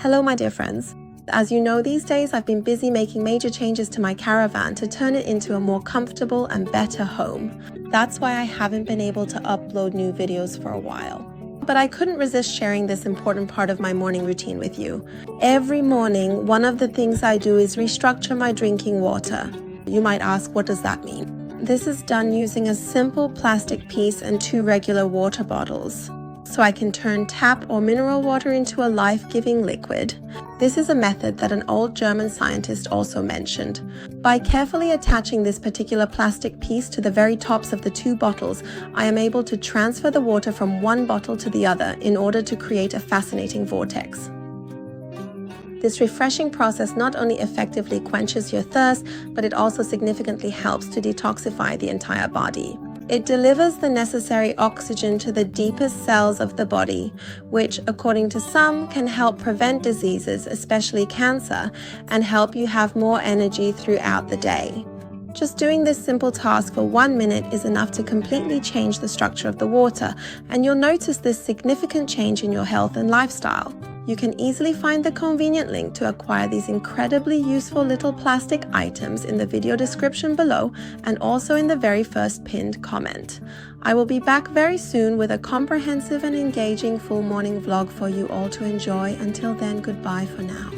Hello my dear friends. As you know, these days I've been busy making major changes to my caravan to turn it into a more comfortable and better home. That's why I haven't been able to upload new videos for a while. But I couldn't resist sharing this important part of my morning routine with you. Every morning, one of the things I do is restructure my drinking water. You might ask, what does that mean? This is done using a simple plastic piece and 2 regular water bottles. So I can turn tap or mineral water into a life-giving liquid. This is a method that an old German scientist also mentioned. By carefully attaching this particular plastic piece to the very tops of the 2 bottles, I am able to transfer the water from one bottle to the other in order to create a fascinating vortex. This refreshing process not only effectively quenches your thirst, but it also significantly helps to detoxify the entire body. It delivers the necessary oxygen to the deepest cells of the body, which, according to some, can help prevent diseases, especially cancer, and help you have more energy throughout the day. Just doing this simple task for 1 minute is enough to completely change the structure of the water, and you'll notice this significant change in your health and lifestyle. You can easily find the convenient link to acquire these incredibly useful little plastic items in the video description below and also in the very first pinned comment. I will be back very soon with a comprehensive and engaging full morning vlog for you all to enjoy. Until then, goodbye for now.